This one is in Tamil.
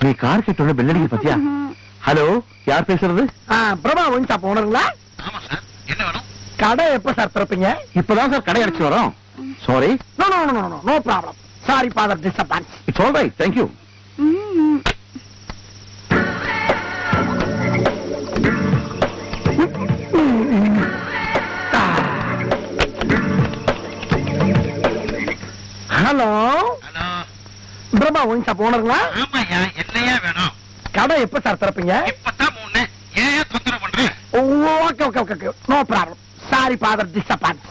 நீ கார் கேட்டோட பெல்லடிக்க பத்தியா? ஹலோ, யார் பேசுறது? பிரபா ஒயின் ஷாப் ஓனருங்களா? ஆமா சார், என்ன வேணும்? கடை எப்ப சார் திறப்பீங்க? இப்பதான் சார் கடை அடைச்சு வரோம். Sorry. No problem. Sorry father disturbance. It's all right, thank you. Hello, hello, Prabha wine shop ஓனருங்களா? ஆமாயா, என்னையா வேணும்? கடை எப்ப சார் திறப்பீங்க? இப்பதான் 3. ஏன் தொந்தரவு பண்ற? Okay, no problem. Sorry father disturbance.